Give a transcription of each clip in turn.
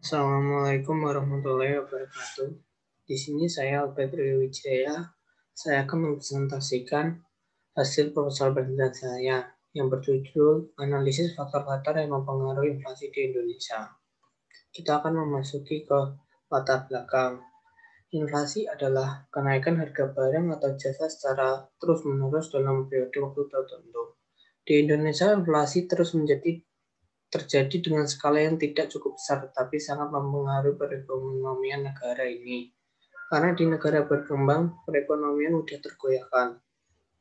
Assalamualaikum warahmatullahi wabarakatuh. Di sini saya Albert Wijaya. Saya akan mempresentasikan hasil proposal penelitian saya yang berjudul Analisis Faktor-Faktor yang Mempengaruhi Inflasi di Indonesia. Kita akan memasuki ke latar belakang. Inflasi adalah kenaikan harga barang atau jasa secara terus-menerus dalam periode waktu tertentu. Di Indonesia, inflasi terus terjadi dengan skala yang tidak cukup besar, tetapi sangat mempengaruhi perekonomian negara ini. Karena di negara berkembang, perekonomian mudah tergoyahkan.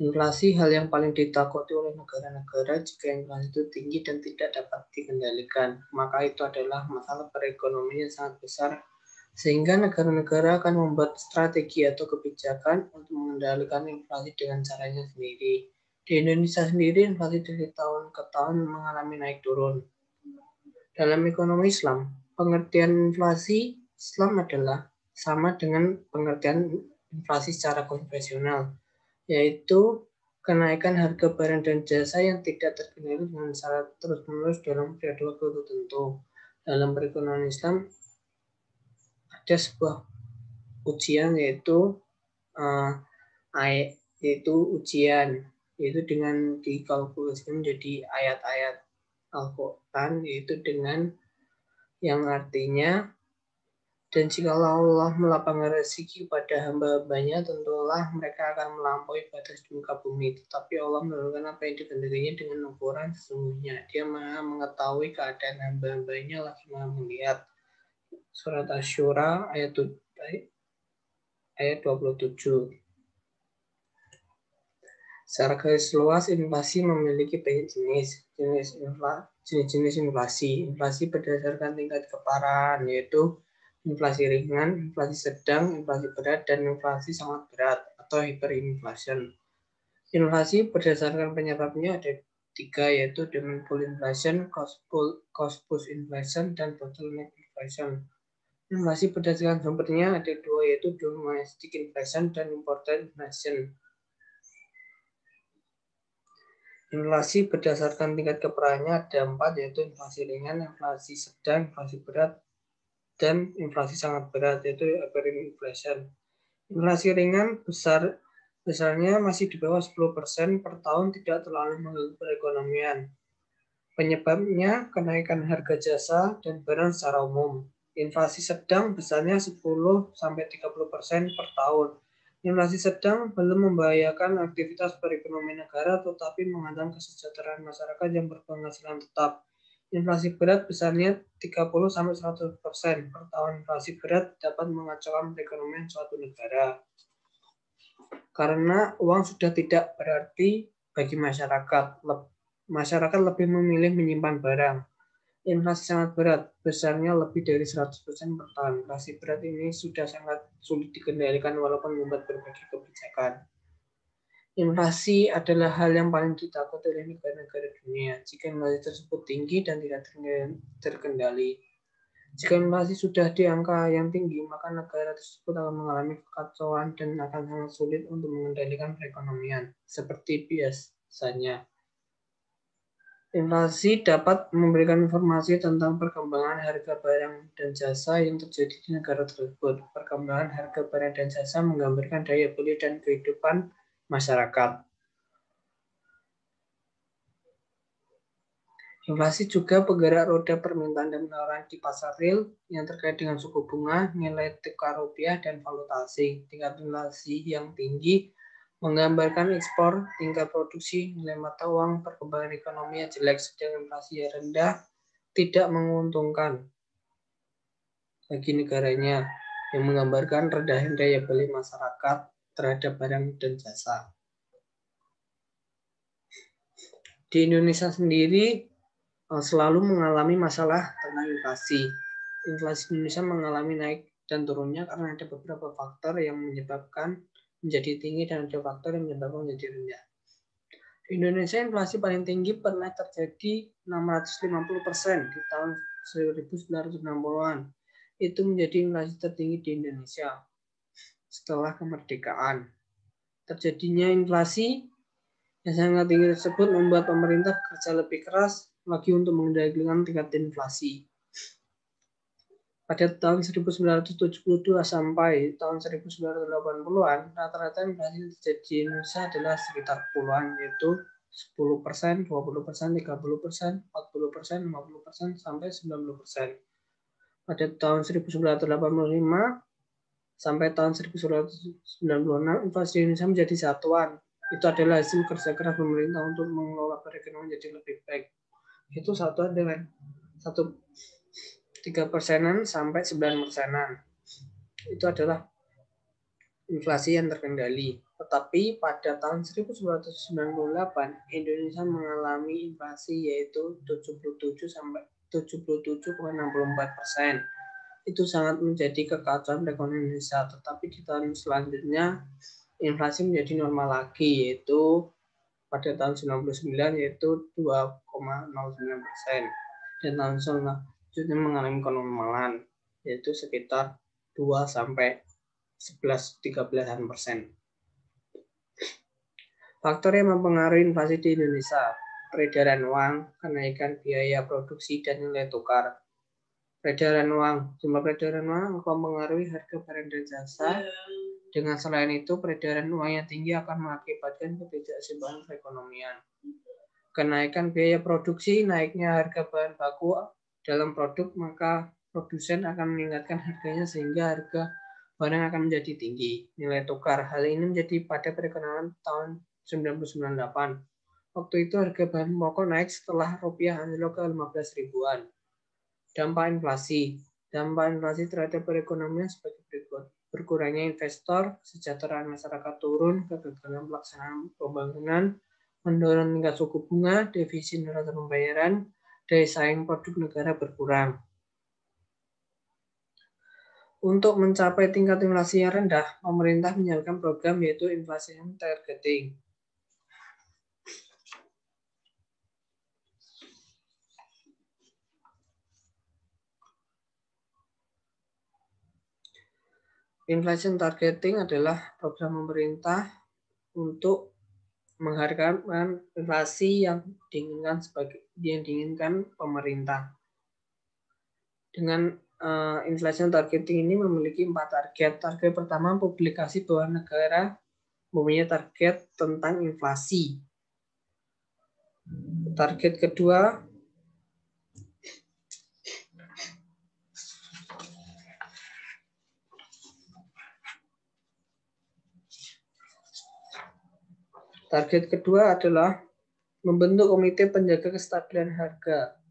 Inflasi hal yang paling ditakuti oleh negara-negara. Jika inflasi itu tinggi dan tidak dapat dikendalikan, maka itu adalah masalah perekonomian yang sangat besar, sehingga negara-negara akan membuat strategi atau kebijakan untuk mengendalikan inflasi dengan caranya sendiri. Di Indonesia sendiri, inflasi dari tahun ke tahun mengalami naik turun. Dalam ekonomi Islam, pengertian inflasi Islam adalah sama dengan pengertian inflasi secara konvensional, yaitu kenaikan harga barang dan jasa yang tidak terkendali dengan secara terus-menerus dalam periode waktu tertentu. Dalam perekonomian Islam, ada sebuah ujian yaitu dengan dikalkulasikan menjadi ayat-ayat Al-Quran, yaitu dengan yang artinya, dan jikalau Allah melapangkan rezeki kepada hamba-hambanya, tentulah mereka akan melampaui batas di muka bumi. Tetapi Allah menentukan apa yang dikehendakinya dengan ukuran sesungguhnya. Dia maha mengetahui keadaan hamba-hambanya, lagi maha melihat. Surat Asy-Syura ayat 27. Secara garis luas, inflasi memiliki banyak jenis-jenis inflasi. Inflasi berdasarkan tingkat keparahan, yaitu inflasi ringan, inflasi sedang, inflasi berat, dan inflasi sangat berat atau hyperinflation. Inflasi berdasarkan penyebabnya ada 3, yaitu demand pull inflation, cost push inflation, dan bottleneck inflation. Inflasi berdasarkan sumbernya ada 2, yaitu domestic inflation dan imported inflation. Inflasi berdasarkan tingkat keparahannya ada 4, yaitu inflasi ringan, inflasi sedang, inflasi berat, dan inflasi sangat berat, yaitu hyperinflation. Inflasi ringan besarnya masih di bawah 10% per tahun, tidak terlalu mengganggu perekonomian. Penyebabnya kenaikan harga jasa dan barang secara umum. Inflasi sedang besarnya 10-30% per tahun. Inflasi sedang belum membahayakan aktivitas perekonomian negara, tetapi menghantam kesejahteraan masyarakat yang berpenghasilan tetap. Inflasi berat besarnya 30-100% per tahun. Inflasi berat dapat mengacaukan perekonomian suatu negara. Karena uang sudah tidak berarti bagi masyarakat. Masyarakat lebih memilih menyimpan barang. Inflasi sangat berat, besarnya lebih dari 100% per tahun. Inflasi berat ini sudah sangat sulit dikendalikan walaupun membuat berbagai kebijakan. Inflasi adalah hal yang paling ditakuti oleh negara-negara dunia jika inflasi tersebut tinggi dan tidak terkendali. Jika inflasi sudah di angka yang tinggi, maka negara tersebut akan mengalami kekacauan dan akan sangat sulit untuk mengendalikan perekonomian, seperti biasanya. Inflasi dapat memberikan informasi tentang perkembangan harga barang dan jasa yang terjadi di negara tersebut. Perkembangan harga barang dan jasa menggambarkan daya beli dan kehidupan masyarakat. Inflasi juga penggerak roda permintaan dan penawaran di pasar real yang terkait dengan suku bunga, nilai tukar rupiah, dan valuta asing. Tingkat inflasi yang tinggi menggambarkan ekspor, tingkat produksi, nilai mata uang, perkembangan ekonomi yang jelek, sedang inflasi yang rendah tidak menguntungkan bagi negaranya, yang menggambarkan rendahnya daya beli masyarakat terhadap barang dan jasa. Di Indonesia sendiri selalu mengalami masalah tentang inflasi. Inflasi Indonesia mengalami naik dan turunnya karena ada beberapa faktor yang menyebabkan menjadi tinggi dan ada faktor yang menyebabkan menjadi rendah. Di Indonesia inflasi paling tinggi pernah terjadi 650% di tahun 1960-an. Itu menjadi inflasi tertinggi di Indonesia setelah kemerdekaan. Terjadinya inflasi yang sangat tinggi tersebut membuat pemerintah bekerja lebih keras lagi untuk mengendalikan tingkat inflasi. Pada tahun 1972 sampai tahun 1980-an, rata-rata inflasi terjadi di Indonesia adalah sekitar puluhan, yaitu 10%, 20%, 30%, 40%, 50%, sampai 90%. Pada tahun 1985 sampai tahun 1996, inflasi Indonesia menjadi satuan. Itu adalah hasil kerja keras pemerintah untuk mengelola perekonomian menjadi lebih baik. Itu satuan dengan 3% sampai 9%. Itu adalah inflasi yang terkendali. Tetapi pada tahun 1998, Indonesia mengalami inflasi yaitu 77 sampai 77,64%. Itu sangat menjadi kekacauan perekonomian Indonesia. Tetapi di tahun selanjutnya, inflasi menjadi normal lagi, yaitu pada tahun 99 yaitu 2,09%. Dan tahun selanjutnya mengalami kenormalan, yaitu sekitar 2 sampai 11-13%. Faktor yang mempengaruhi inflasi di Indonesia: peredaran uang, kenaikan biaya produksi, dan nilai tukar. Peredaran uang, jumlah peredaran uang mempengaruhi harga barang dan jasa. Dengan selain itu, peredaran uang yang tinggi akan mengakibatkan ketidakseimbangan perekonomian. Kenaikan biaya produksi, naiknya harga bahan baku dalam produk, maka produsen akan meningkatkan harganya sehingga harga barang akan menjadi tinggi. Nilai tukar, hal ini menjadi pada perekonomian tahun 1998. Waktu itu harga bahan pokok naik setelah rupiah anjlok ke 15 ribuan. Dampak inflasi. Dampak inflasi terhadap perekonomian sebagai berikut: berkurangnya investor, kesejahteraan masyarakat turun, kegagalan pelaksanaan pembangunan, mendorong tingkat suku bunga, defisit neraca pembayaran, daya saing produk negara berkurang. Untuk mencapai tingkat inflasi yang rendah, pemerintah menjalankan program yaitu inflation targeting. Inflation targeting adalah program pemerintah untuk menghargai inflasi yang diinginkan pemerintah. Dengan inflation targeting ini memiliki 4 target. Target pertama, publikasi bahwa negara mempunyai target tentang inflasi. Target kedua, adalah membentuk komite penjaga kestabilan harga.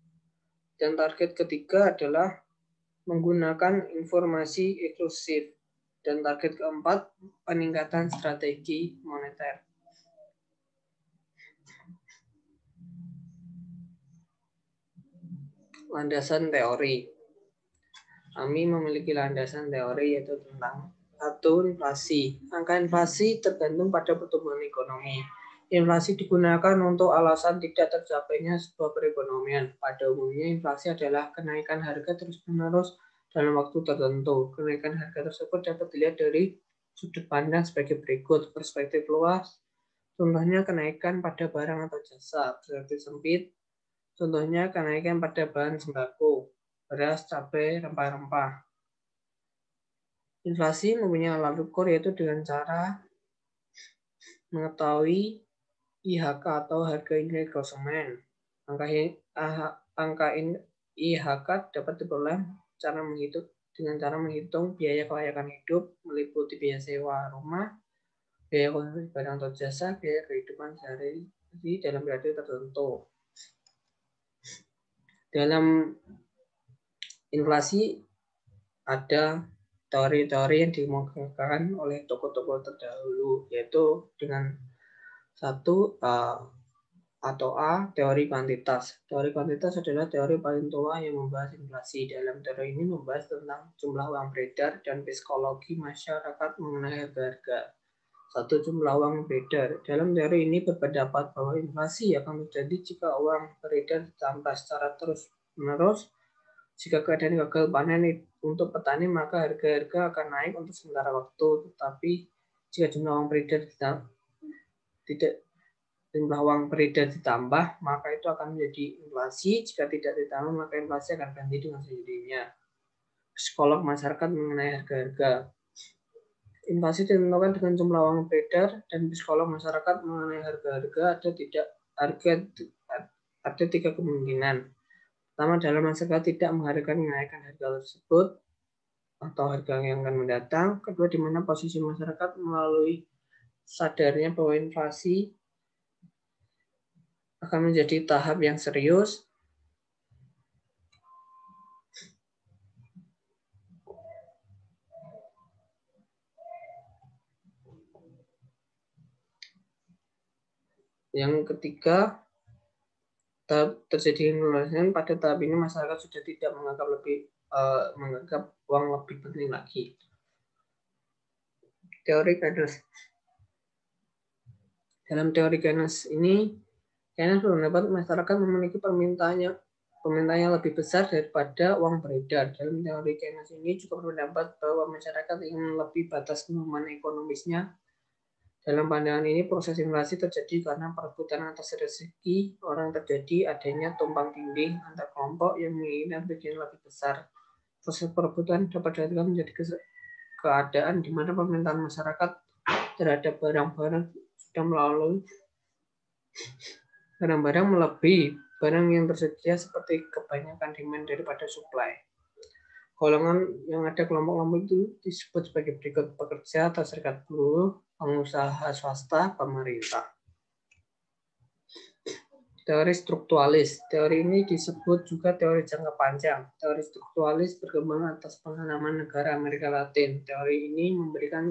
Dan target ketiga adalah menggunakan informasi eksklusif. Dan target keempat, peningkatan strategi moneter. Landasan teori. Kami memiliki landasan teori yaitu tentang 1. Inflasi. Angka inflasi tergantung pada pertumbuhan ekonomi. Inflasi digunakan untuk alasan tidak tercapainya sebuah perekonomian. Pada umumnya, inflasi adalah kenaikan harga terus-menerus dalam waktu tertentu. Kenaikan harga tersebut dapat dilihat dari sudut pandang sebagai berikut. Perspektif luas, contohnya kenaikan pada barang atau jasa. Perspektif sempit, contohnya kenaikan pada bahan sembako, beras, cabai, rempah-rempah. Inflasi mempunyai alat ukur yaitu dengan cara mengetahui IHK atau harga indeks konsumen. Angka IHK dapat diperoleh dengan cara menghitung biaya kelayakan hidup, meliputi biaya sewa rumah, biaya konsumsi barang atau jasa, biaya kehidupan sehari-hari dalam periode tertentu. Dalam inflasi ada teori-teori yang dikemukakan oleh tokoh-tokoh terdahulu, yaitu dengan 1 atau A, teori kuantitas. Teori kuantitas adalah teori paling tua yang membahas inflasi. Dalam teori ini membahas tentang jumlah uang beredar dan psikologi masyarakat mengenai harga-harga. 1. Jumlah uang beredar. Dalam teori ini berpendapat bahwa inflasi akan terjadi jika uang beredar ditambah secara terus-menerus. Jika keadaan gagal panen untuk petani, maka harga-harga akan naik untuk sementara waktu. Tetapi jika jumlah uang beredar ditambah, maka itu akan menjadi inflasi. Jika tidak ditambah, maka inflasi akan berhenti dengan sendirinya. psikolog masyarakat mengenai harga-harga. Inflasi ditentukan dengan jumlah uang beredar dan psikolog masyarakat mengenai harga-harga ada tiga kemungkinan. Pertama, dalam masyarakat tidak menghargai kenaikan harga tersebut atau harga yang akan mendatang. Kedua, di mana posisi masyarakat melalui sadarnya bahwa inflasi akan menjadi tahap yang serius. Yang ketiga, terjadi inflasi pada tahap ini masyarakat sudah tidak menganggap uang lebih penting lagi. Teori Keynes. Dalam teori Keynes ini, Keynes berpendapat masyarakat memiliki permintaan yang lebih besar daripada uang beredar. Dalam teori Keynes ini juga berpendapat bahwa masyarakat ingin lebih batas kemampuan ekonomisnya. Dalam pandangan ini, proses inflasi terjadi karena perebutan atas rezeki orang terjadi adanya tumpang tindih antar kelompok yang menginginkan bagian lebih besar. Proses perebutan dapat diartikan menjadi keadaan di mana permintaan masyarakat terhadap barang-barang sudah melebihi barang yang tersedia seperti kebanyakan demand daripada supply. Golongan yang ada kelompok-kelompok itu disebut sebagai berikut: pekerja atau serikat buruh, pengusaha swasta, pemerintah. Teori strukturalis. Teori ini disebut juga teori jangka panjang. Teori strukturalis berkembang atas pengalaman negara Amerika Latin. Teori ini memberikan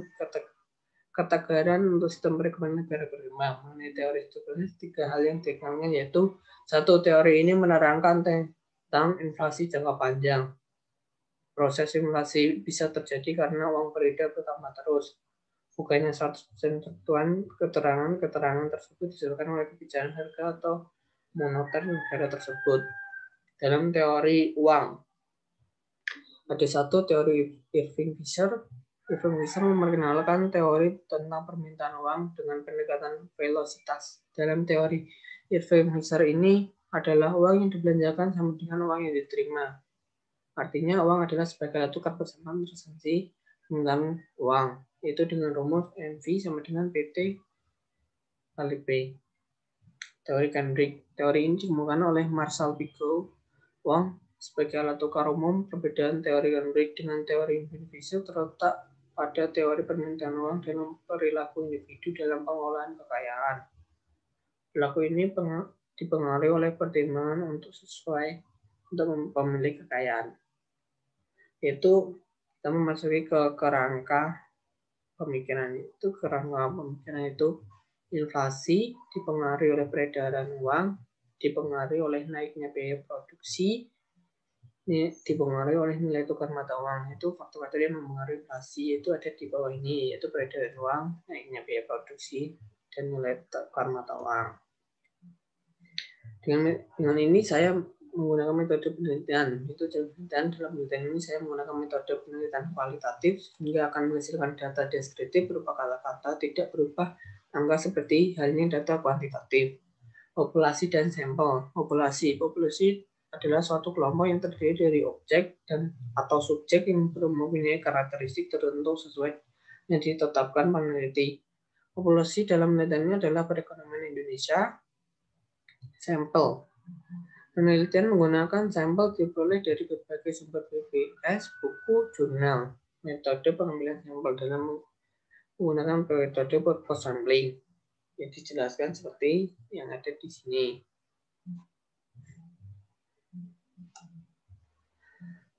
ketegaran untuk sistem perekonomian negara berkembang. Mengenai teori strukturalis, tiga hal yang dikenalnya yaitu: satu, teori ini menerangkan tentang inflasi jangka panjang. Proses inflasi bisa terjadi karena uang beredar bertambah terus. Bukannya 100% tentuan keterangan tersebut disebabkan oleh kebijakan harga atau moneter negara tersebut. Dalam teori uang, ada satu teori Irving Fisher. Irving Fisher memperkenalkan teori tentang permintaan uang dengan pendekatan velositas. Dalam teori Irving Fisher ini adalah uang yang dibelanjakan sama dengan uang yang diterima. Artinya uang adalah sebagai alat tukar persamaan transaksi permintaan uang, yaitu dengan rumus MV sama dengan PT kali P. Teori Kendrick. Teori ini dikembangkan oleh Marshall Pico. Uang sebagai alat tukar umum. Perbedaan teori Kendrick dengan teori Fisher terletak pada teori permintaan uang dalam perilaku individu dalam pengolahan kekayaan. Perilaku ini dipengaruhi oleh pertimbangan untuk memilih kekayaan. Yaitu kita memasuki ke kerangka pemikiran itu. Kerangka pemikiran itu inflasi dipengaruhi oleh peredaran uang, dipengaruhi oleh naiknya biaya produksi, dipengaruhi oleh nilai tukar mata uang. Itu faktor-faktor yang mempengaruhi inflasi itu ada di bawah ini, yaitu peredaran uang, naiknya biaya produksi, dan nilai tukar mata uang. Dengan ini saya menggunakan metode penelitian. Dalam penelitian ini saya menggunakan metode penelitian kualitatif sehingga akan menghasilkan data deskriptif berupa kata-kata, tidak berupa angka seperti halnya data kuantitatif. Populasi dan sampel. Populasi adalah suatu kelompok yang terdiri dari objek atau subjek yang mempunyai karakteristik tertentu sesuai yang ditetapkan peneliti. Populasi dalam penelitiannya adalah perekonomian Indonesia. Sampel. Penelitian menggunakan sampel diperoleh dari berbagai sumber PBS, buku, jurnal. Metode pengambilan sampel dalam menggunakan metode purpose sampling yang dijelaskan seperti yang ada di sini.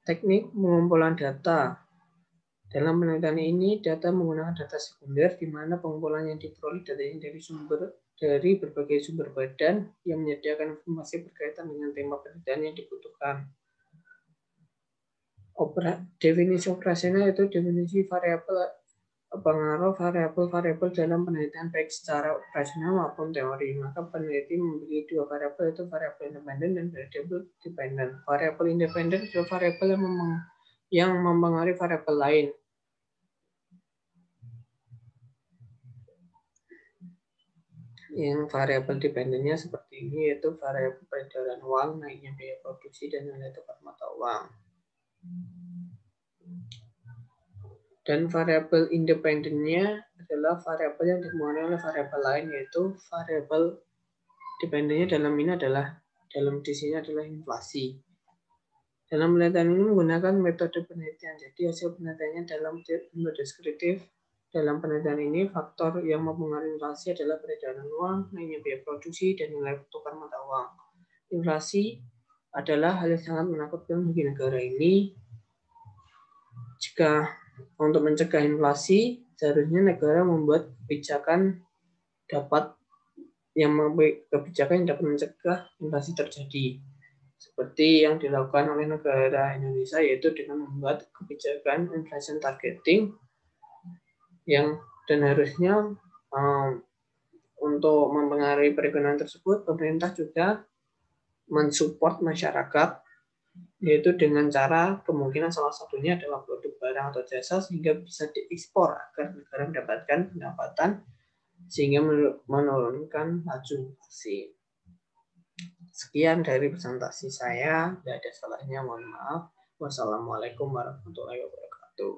Teknik pengumpulan data. Dalam penelitian ini, data menggunakan data sekunder di mana pengumpulan yang diperoleh data ini dari berbagai sumber badan yang menyediakan informasi berkaitan dengan tema penelitian yang dibutuhkan. Definisi operasional itu definisi pengaruh variabel dalam penelitian baik secara operasional maupun teori. Maka peneliti memiliki dua variabel, yaitu variabel independen dan variabel dependen. Variabel independen adalah variabel yang mempengaruhi variabel lain. Yang variabel dependennya seperti ini, yaitu variabel peredaran uang, naiknya biaya produksi, dan nilai tukar mata uang. Dan variabel independennya adalah variabel yang dipengaruhi oleh variabel lain, yaitu variabel dependennya dalam di sini adalah inflasi. Dalam penelitian ini menggunakan metode penelitian. Jadi hasil penelitiannya dalam bentuk deskriptif. Dalam penelitian ini, faktor yang mempengaruhi inflasi adalah peredaran uang, naiknya biaya produksi, dan nilai tukar mata uang. Inflasi adalah hal yang sangat menakutkan bagi negara ini. Jika untuk mencegah inflasi, seharusnya negara membuat kebijakan yang dapat mencegah inflasi terjadi. Seperti yang dilakukan oleh negara Indonesia, yaitu dengan membuat kebijakan inflation targeting dan harusnya untuk mempengaruhi perekonomian tersebut, pemerintah juga mensupport masyarakat, yaitu dengan cara kemungkinan salah satunya adalah produk barang atau jasa sehingga bisa diekspor agar negara mendapatkan pendapatan sehingga menurunkan laju inflasi. Sekian dari presentasi saya, tidak ada salahnya, mohon maaf. Wassalamualaikum warahmatullahi wabarakatuh.